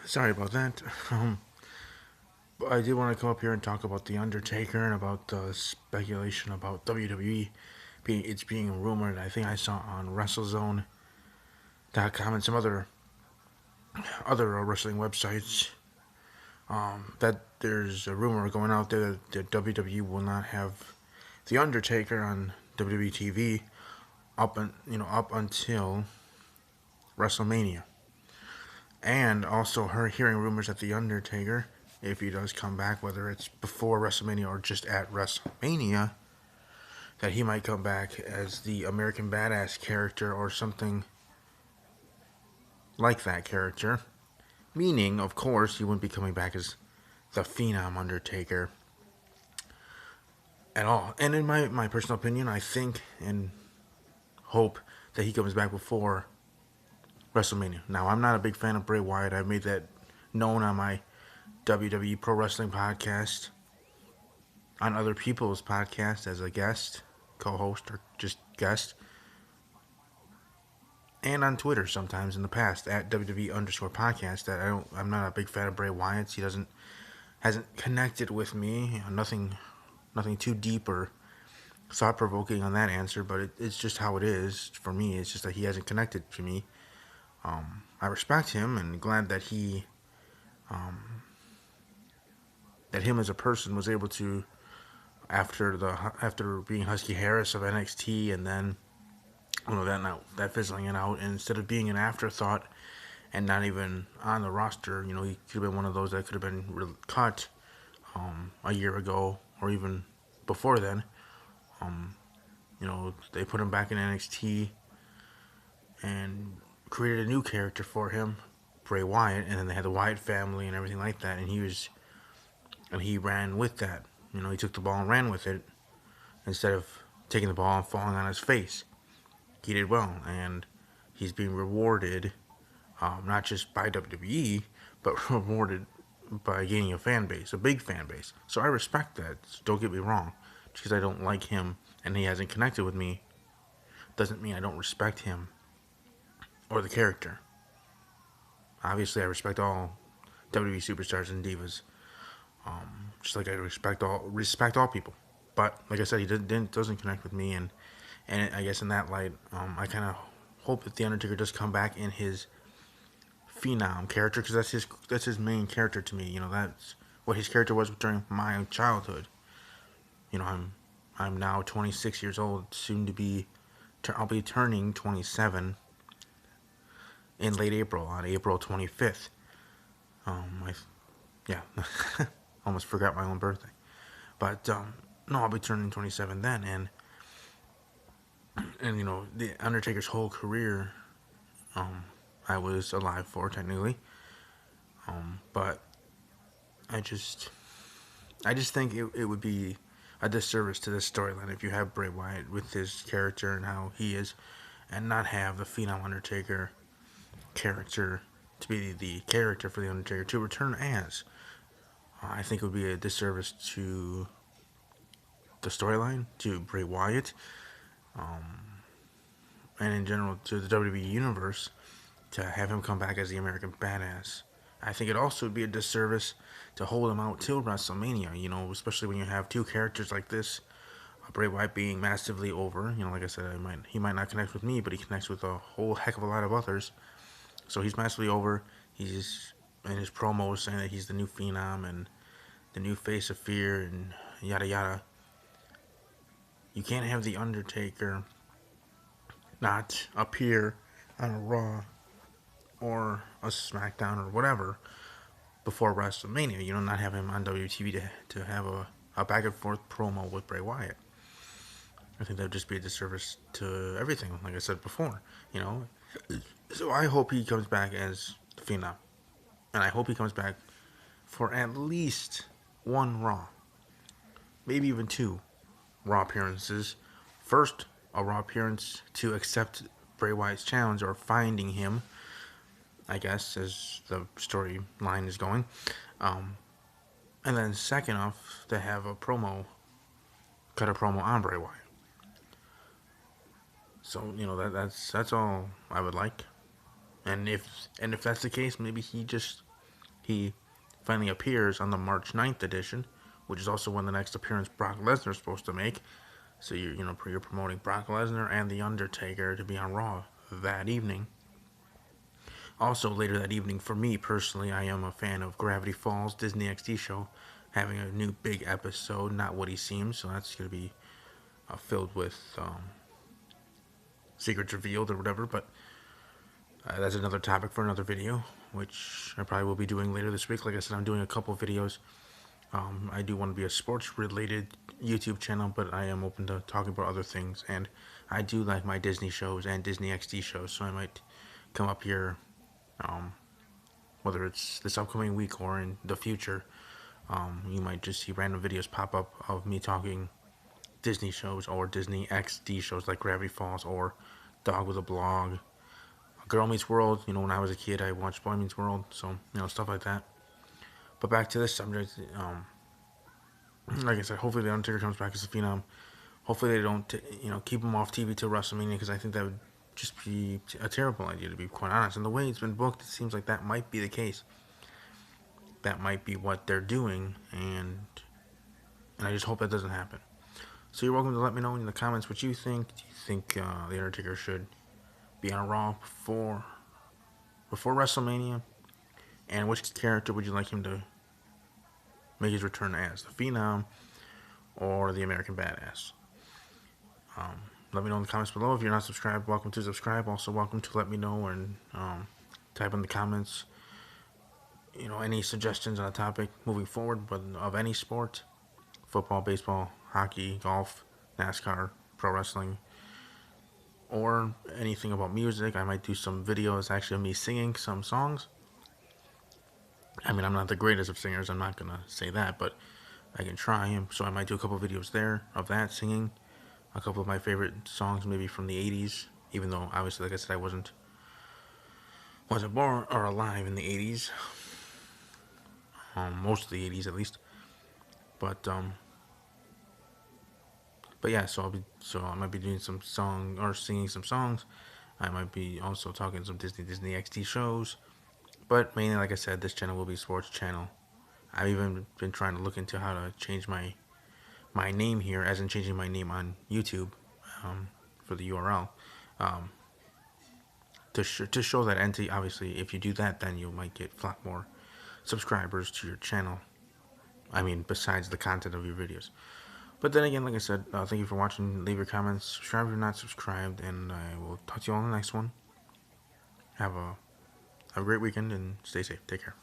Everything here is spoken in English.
Sorry about that. But I did want to come up here and talk about the Undertaker and about the speculation about WWE being rumored. I think I saw on WrestleZone.com and some other wrestling websites that there's a rumor going out there that the WWE will not have the Undertaker on WWE TV up until WrestleMania. And also her hearing rumors that the Undertaker, if he does come back, whether it's before WrestleMania or just at WrestleMania, that he might come back as the American Badass character or something like that character. Meaning, of course, he wouldn't be coming back as the Phenom Undertaker at all. And in my personal opinion, I think and hope that he comes back before WrestleMania. Now, I'm not a big fan of Bray Wyatt. I've made that known on my WWE Pro Wrestling podcast, on other people's podcasts as a guest, co-host, or just guest, and on Twitter sometimes in the past at WWE_podcast. That I'm not a big fan of Bray Wyatt. He hasn't connected with me. Nothing too deep or thought provoking on that answer, but it's just how it is for me. It's just that he hasn't connected to me. I respect him and glad that that him as a person was able to, after being Husky Harris of NXT, and then that fizzling it out, and instead of being an afterthought and not even on the roster, he could have been one of those that could have been cut a year ago or even before then. They put him back in NXT and created a new character for him, Bray Wyatt, and then they had the Wyatt family and everything like that, and he ran with that. He took the ball and ran with it instead of taking the ball and falling on his face. He did well, and he's being rewarded, not just by WWE, but rewarded by gaining a big fan base. So I respect that. Don't get me wrong. Just because I don't like him and he hasn't connected with me doesn't mean I don't respect him or the character. Obviously, I respect all WWE superstars and divas, just like I respect all people. But like I said, he doesn't connect with me, and I guess in that light, I kind of hope that the Undertaker does come back in his Phenom character, because that's his main character to me. That's what his character was during my childhood. I'm now 26 years old, soon to be. I'll be turning 27 in late April, on April 25th. Yeah, almost forgot my own birthday. But no, I'll be turning 27 then, and the Undertaker's whole career, I was alive for technically, but I just I just think it would be a disservice to this storyline if you have Bray Wyatt with his character and how he is, and not have the Phenom Undertaker character to be the character for the Undertaker to return as. I think it would be a disservice to the storyline, to Bray Wyatt, and in general to the WWE universe, to have him come back as the American Badass. I think it also would be a disservice to hold him out till WrestleMania, especially when you have two characters like this. Bray Wyatt being massively over, like I said, he might not connect with me, but he connects with a whole heck of a lot of others. So he's massively over. He's in his promos saying that he's the new Phenom and the new face of fear and yada yada. You can't have the Undertaker not appear on a Raw or a SmackDown or whatever before WrestleMania. Not have him on WTV to have a back and forth promo with Bray Wyatt. I think that would just be a disservice to everything, like I said before. So I hope he comes back as Phenom, and I hope he comes back for at least one Raw, maybe even two Raw appearances. First, a Raw appearance to accept Bray Wyatt's challenge, or finding him, I guess, as the storyline is going. And then second off, to have cut a promo on Bray Wyatt. So that's all I would like. And if that's the case, maybe he just he finally appears on the March 9th edition, which is also when the next appearance Brock Lesnar is supposed to make. So you're promoting Brock Lesnar and the Undertaker to be on Raw that evening. Also later that evening, for me personally, I am a fan of Gravity Falls Disney XD show, having a new big episode, Not What He Seems. So that's gonna be filled with secrets revealed or whatever. But that's another topic for another video, which I probably will be doing later this week. Like I said, I'm doing a couple videos. I do want to be a sports-related YouTube channel, but I am open to talking about other things. And I do like my Disney shows and Disney XD shows, so I might come up here, whether it's this upcoming week or in the future. You might just see random videos pop up of me talking Disney shows or Disney XD shows like Gravity Falls or Dog with a Blog, Girl Meets World. When I was a kid, I watched Boy Meets World, so stuff like that. But back to this subject. Like I said, hopefully the Undertaker comes back as a Phenom. Hopefully they don't, keep him off TV till WrestleMania, because I think that would just be a terrible idea, to be quite honest. And the way it's been booked, it seems like that might be the case. That might be what they're doing, and I just hope that doesn't happen. So you're welcome to let me know in the comments what you think. Do you think the Undertaker should be on a Raw before WrestleMania? And which character would you like him to make his return as? The Phenom or the American Badass? Let me know in the comments below. If you're not subscribed, welcome to subscribe. Also, welcome to let me know and type in the comments, any suggestions on a topic moving forward, but of any sport: football, baseball, hockey, golf, NASCAR, pro wrestling, or anything about music. I might do some videos actually of me singing some songs. I mean, I'm not the greatest of singers, I'm not gonna say that, but I can try. So I might do a couple videos there of that singing a couple of my favorite songs, maybe from the 80s, even though obviously, like I said, I wasn't born or alive in the 80s, most of the 80s at least. But yeah, so I might be doing some song or singing some songs. I might be also talking some Disney XD shows. But mainly, like I said, this channel will be a sports channel. I've even been trying to look into how to change my name here, as in changing my name on YouTube, for the URL, to show that entity. Obviously, if you do that, then you might get a lot more subscribers to your channel. I mean, besides the content of your videos. But then again, like I said, thank you for watching. Leave your comments, subscribe if you're not subscribed, and I will talk to you all in the next one. Have a great weekend and stay safe. Take care.